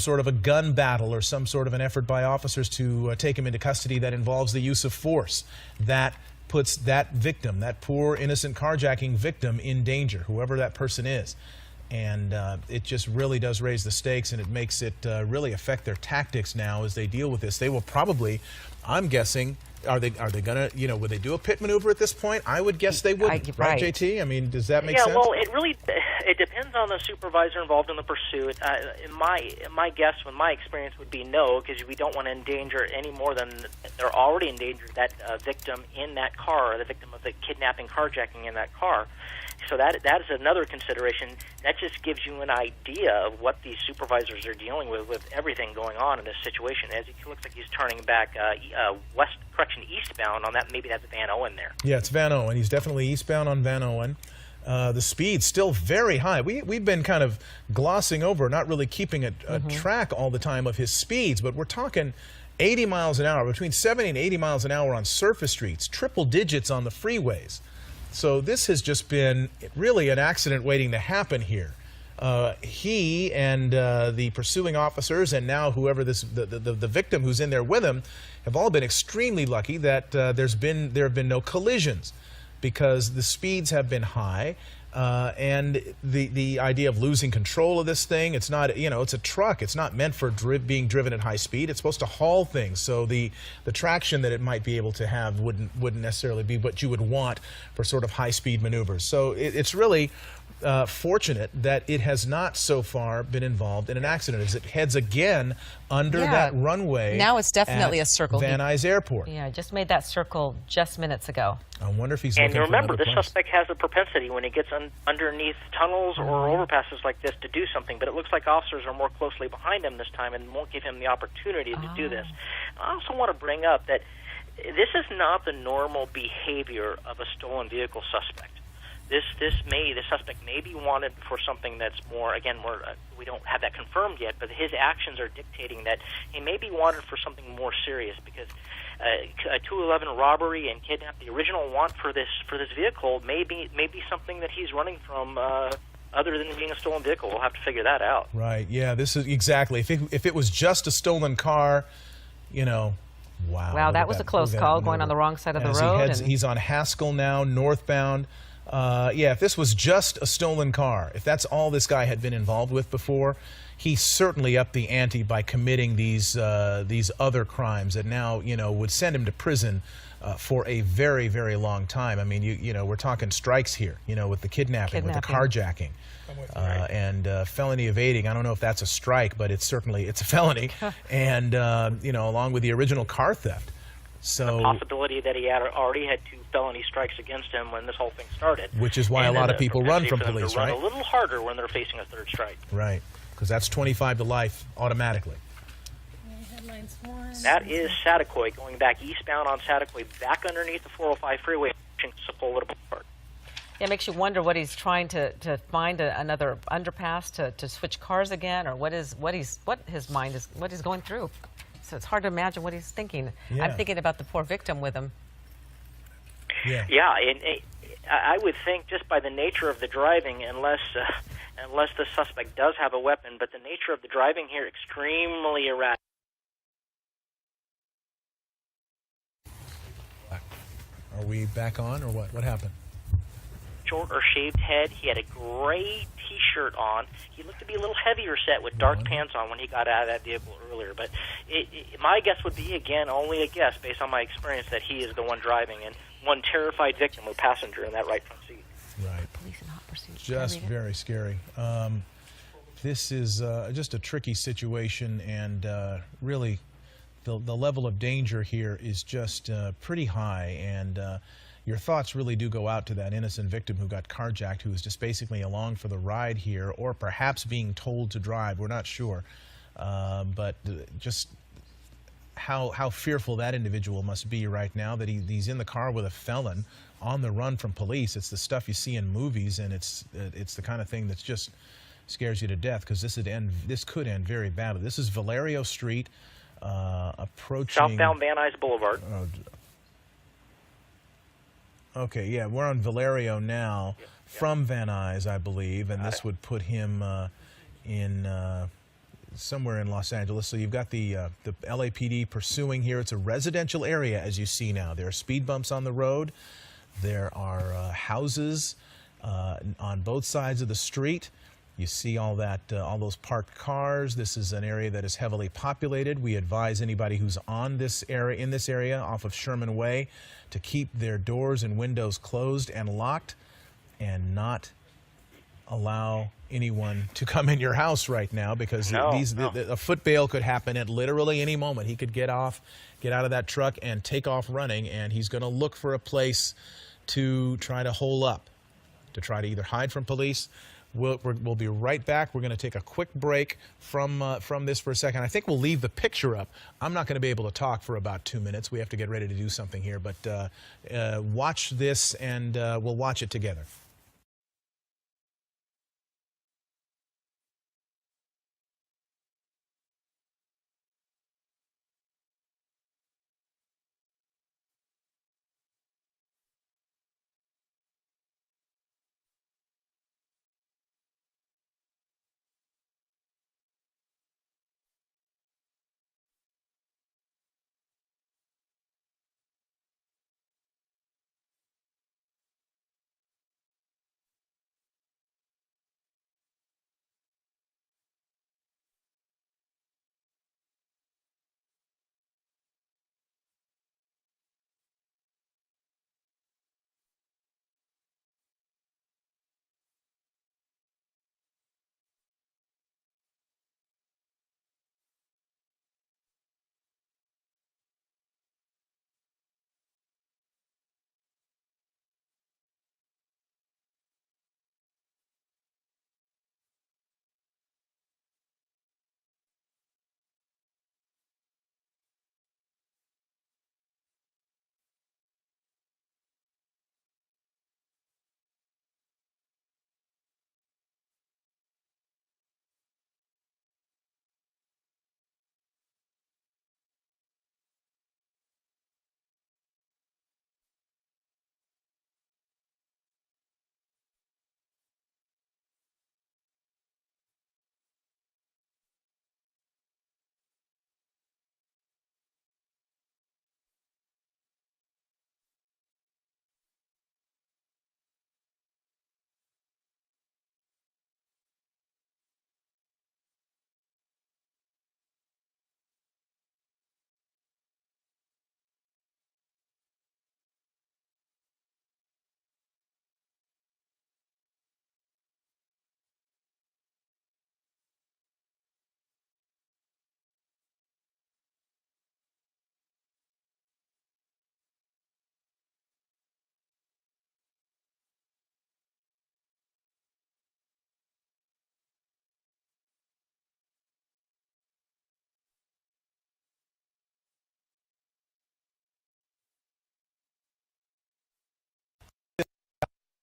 sort of a gun battle or some sort of an effort by officers to take him into custody that involves the use of force, that puts that victim, that poor innocent carjacking victim, in danger, whoever that person is. And it just really does raise the stakes, and it makes it really affect their tactics now as they deal with this. They will probably, I'm guessing, are they gonna, you know, would they do a pit maneuver at this point? I would guess they wouldn't, right, JT? I mean, does that make sense? Yeah, well, it depends on the supervisor involved in the pursuit. My guess, with my experience, would be no, because we don't want to endanger any more than they're already endangered that victim in that car, or the victim of the kidnapping, carjacking in that car. So that is another consideration. That just gives you an idea of what these supervisors are dealing with everything going on in this situation. As it looks like he's turning back eastbound on that. Maybe that's Van Owen there. Yeah, it's Van Owen. He's definitely eastbound on Van Owen. The speed's still very high. We've been kind of glossing over, not really keeping a track all the time of his speeds, but we're talking 80 miles an hour, between 70 and 80 miles an hour on surface streets, triple digits on the freeways. So this has just been really an accident waiting to happen here. He and the pursuing officers, and now whoever the victim who's in there with him, have all been extremely lucky that there have been no collisions, because the speeds have been high, and the idea of losing control of this thing, it's not, you know, it's a truck. It's not meant for being driven at high speed. It's supposed to haul things. So the traction that it might be able to have wouldn't necessarily be what you would want for sort of high speed maneuvers. So it's really fortunate that it has not so far been involved in an accident, as it heads again under that runway. Now it's definitely at a circle. Van Nuys Airport. Yeah, I just made that circle just minutes ago. I wonder if he's looking for remember, another the place. suspect has a propensity when he gets underneath tunnels or overpasses like this to do something, but it looks like officers are more closely behind him this time and won't give him the opportunity to do this. I also want to bring up that this is not the normal behavior of a stolen vehicle suspect. The suspect may be wanted for something that's more, again, we don't have that confirmed yet, but his actions are dictating that he may be wanted for something more serious, because a 211 robbery and kidnap, the original want for this vehicle may be something that he's running from other than being a stolen vehicle. We'll have to figure that out. Right, yeah, this is exactly. If it was just a stolen car, you know, wow. Wow, that was a close call, going on the wrong side of the road. He's on Haskell now, northbound. Yeah, if this was just a stolen car, if that's all this guy had been involved with before, he certainly upped the ante by committing these other crimes that now, you know, would send him to prison for a very, very long time. I mean, you know, we're talking strikes here, you know, with the kidnapping. With the carjacking, and felony evading. I don't know if that's a strike, but it's a felony, and you know, along with the original car theft. So the possibility that he already had 2 felony strikes against him when this whole thing started. Which is why a lot of people run from police, right? Run a little harder when they're facing a 3rd strike. Right, because that's 25 to life automatically. That is Satakoy, going back eastbound on Satakoy, back underneath the 405 freeway, Sepulveda Boulevard. Yeah, it makes you wonder what he's trying to find another underpass to switch cars again, or what he's going through. So it's hard to imagine what he's thinking. Yeah. I'm thinking about the poor victim with him. Yeah, and I would think, just by the nature of the driving, unless the suspect does have a weapon, but the nature of the driving here, extremely erratic. Are we back on, or what? What happened? Short or shaved head. He had a gray T-shirt on. He looked to be a little heavier set with dark pants on when he got out of that vehicle earlier. But my guess would be, again, only a guess based on my experience, that he is the one driving, and one terrified victim or passenger in that right front seat. Right. Police in hot pursuit. Just very scary. This is just a tricky situation, and really the level of danger here is just pretty high, and your thoughts really do go out to that innocent victim who got carjacked, who was just basically along for the ride here, or perhaps being told to drive. We're not sure. But just how fearful that individual must be right now, that he's in the car with a felon on the run from police. It's the stuff you see in movies, and it's the kind of thing that's just scares you to death, because this could end very badly. This is Valerio Street, approaching southbound Van Nuys Boulevard. Okay, yeah, we're on Valerio now, from Van Nuys, I believe, and this would put him in somewhere in Los Angeles. So you've got the LAPD pursuing here. It's a residential area, as you see now. There are speed bumps on the road. There are houses on both sides of the street. You see all those parked cars. This is an area that is heavily populated. We advise anybody who's in this area off of Sherman Way to keep their doors and windows closed and locked and not allow anyone to come in your house right now, because a foot bail could happen at literally any moment. He could get out of that truck and take off running, and he's going to look for a place to try to hole up, to try to either hide from police. We'll be right back. We're going to take a quick break from this for a second. I think we'll leave the picture up. I'm not going to be able to talk for about 2 minutes. We have to get ready to do something here, but watch this, and we'll watch it together.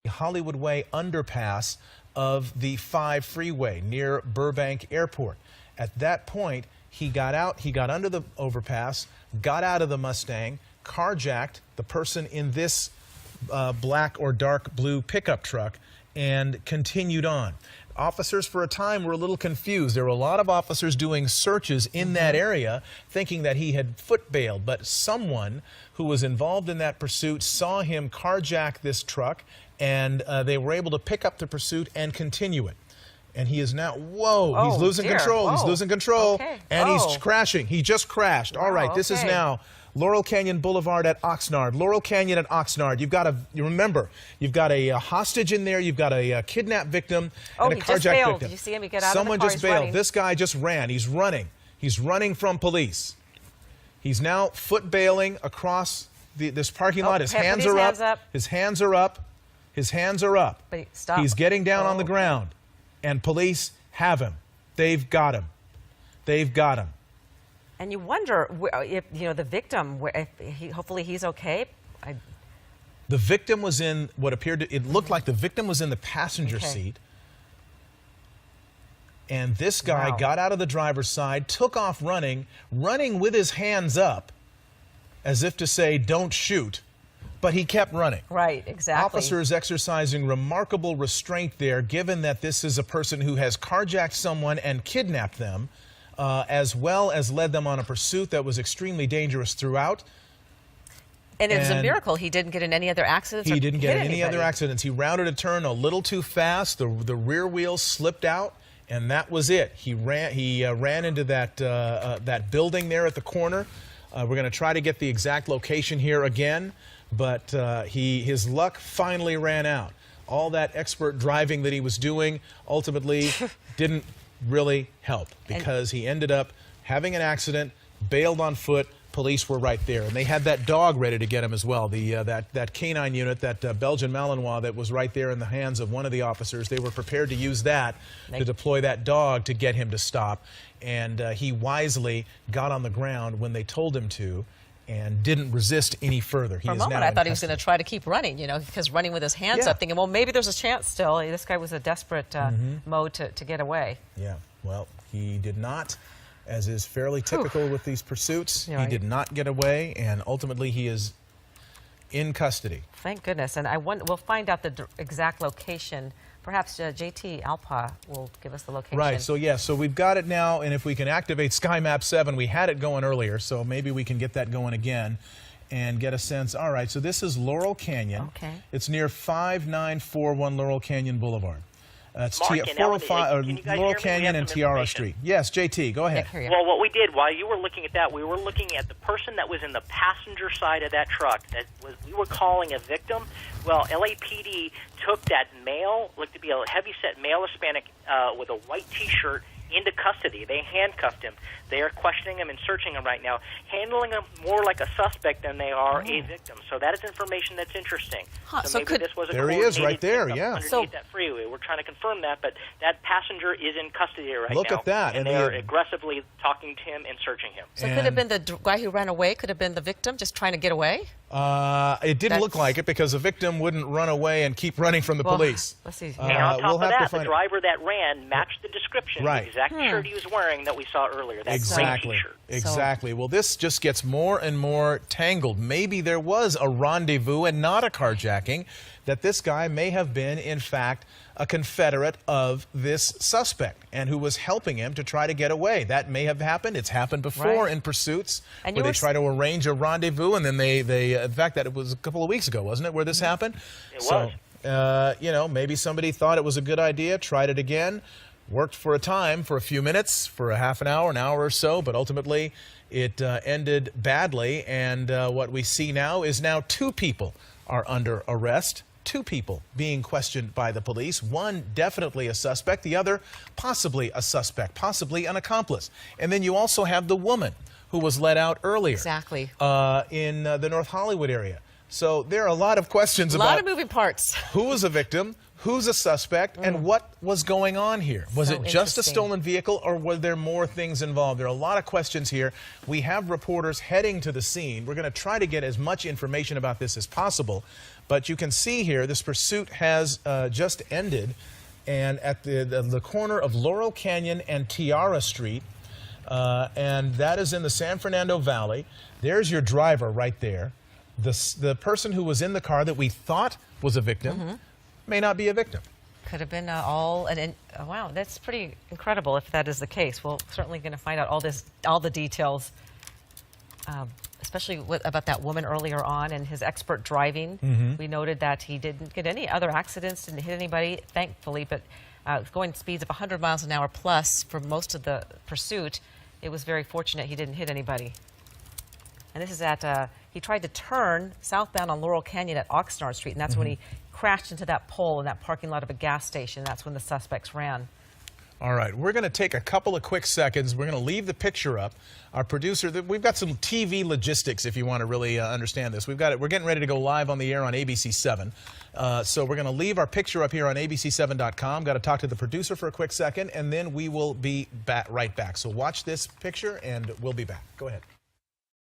Hollywood Way underpass of the 5 freeway near Burbank Airport. At that point, he got under the overpass, got out of the Mustang, carjacked the person in this black or dark blue pickup truck, and continued on. Officers for a time were a little confused. There were a lot of officers doing searches in that area thinking that he had foot bailed, but someone who was involved in that pursuit saw him carjack this truck, and they were able to pick up the pursuit and continue it. And he is now, whoa, he's losing control. He's losing control, and he's crashing. He just crashed. All right, this is now Laurel Canyon Boulevard at Oxnard. Laurel Canyon at Oxnard. You remember, you've got a hostage in there. You've got a kidnapped victim and a carjacked victim. Did you see him? He got out Someone of the car. just bailed. This guy just ran. He's running. He's running from police. He's now foot bailing across this parking lot. His hands are up. His hands are up. His hands are up. But stop. He's getting down on the ground, and police have him. They've got him. They've got him. And you wonder if the victim. Hopefully he's okay. The victim was in what appeared to. It looked like the victim was in the passenger seat. And this guy got out of the driver's side, took off running with his hands up, as if to say, "Don't shoot." But he kept running. Right, exactly. Officers exercising remarkable restraint there, given that this is a person who has carjacked someone and kidnapped them. as well as led them on a pursuit that was extremely dangerous throughout. And it was a And miracle he didn't get in any other accidents. He or didn't hit get any anybody. other accidents. He rounded a turn a little too fast. The rear wheel slipped out, and that was it. He ran into that building there at the corner. We're going to try to get the exact location here again, but his luck finally ran out. All that expert driving that he was doing ultimately didn't really help, because he ended up having an accident, bailed on foot. Police were right there, and they had that dog ready to get him as well. That canine unit, that Belgian Malinois that was right there in the hands of one of the officers, they were prepared to use that to deploy that dog to get him to stop. And he wisely got on the ground when they told him to, and didn't resist any further. For a moment, I thought he was going to try to keep running, you know, because running with his hands up, thinking, well, maybe there's a chance still. This guy was a desperate mode to get away. Yeah, well, he did not, as is fairly typical with these pursuits. Right. He did not get away, and ultimately he is in custody. Thank goodness. And we'll find out the exact location. Perhaps JT Alpa will give us the location. Right, so we've got it now, and if we can activate SkyMap 7, we had it going earlier, so maybe we can get that going again and get a sense. All right, so this is Laurel Canyon. Okay. It's near 5941 Laurel Canyon Boulevard. It's Mark and Ellen, can you guys hear Laurel me? We Canyon have and some Tiara information. Street. Yes, JT, go ahead. Yeah, Well, what we did while you were looking at that, we were looking at the person that was in the passenger side of that truck. We were calling a victim. Well, LAPD took that male, looked to be a heavy-set male Hispanic with a white T-shirt, into custody. They handcuffed him. They are questioning him and searching him right now, handling him more like a suspect than they are a victim. So that is information that's interesting. So maybe this was a There he is right coordinated there, pickup yeah. underneath that freeway. We're trying to confirm that, but that passenger is in custody right now. Look at that. And And they are the- aggressively talking to him and searching him. So could it have been the guy who ran away? Could have been the victim just trying to get away? It didn't look That's- like it, because a victim wouldn't run away and keep running from the Well, police. Let's see. And on top we'll of have to that, the find- driver that ran matched the description, Right. the exact shirt he was wearing that we saw earlier, that Exactly. gray T-shirt. Exactly. Well, this just gets more and more tangled. Maybe there was a rendezvous and not a carjacking, that this guy may have been, in fact, a confederate of this suspect and who was helping him to try to get away. That may have happened. It's happened before Right. in pursuits And where you they were try to arrange a rendezvous, and then they in fact, that it was a couple of weeks ago, wasn't it, where this happened? It So, was. you know, maybe somebody thought it was a good idea, tried it again, worked for a time, for a few minutes, for a half an hour or so, but ultimately it ended badly. And what we see now is two people are under arrest. Two people being questioned by the police. One definitely a suspect, the other possibly a suspect, possibly an accomplice. And then you also have the woman who was let out earlier. Exactly. In the North Hollywood area. So there are a lot of questions A about lot of moving parts. who was a victim, who's a suspect, and what was going on here. Was So it just a interesting. stolen vehicle, or were there more things involved? There are a lot of questions here. We have reporters heading to the scene. We're going to try to get as much information about this as possible. But you can see here, this pursuit has just ended, and at the corner of Laurel Canyon and Tiara Street, and that is in the San Fernando Valley. There's your driver right there. The person who was in the car that we thought was a victim may not be a victim. Could have been wow, that's pretty incredible if that is the case. We're certainly going to find out all the details, especially about that woman earlier on and his expert driving. We noted that he didn't get any other accidents, didn't hit anybody, thankfully, but going speeds of 100 miles an hour plus for most of the pursuit, it was very fortunate he didn't hit anybody. And this is he tried to turn southbound on Laurel Canyon at Oxnard Street, and that's when he crashed into that pole in that parking lot of a gas station. That's when the suspects ran. All right, we're going to take a couple of quick seconds. We're going to leave the picture up. Our producer, we've got some TV logistics if you want to really understand this. We're getting ready to go live on the air on ABC 7. So we're going to leave our picture up here on abc7.com. Got to talk to the producer for a quick second, and then we will be right back. So watch this picture, and we'll be back. Go ahead.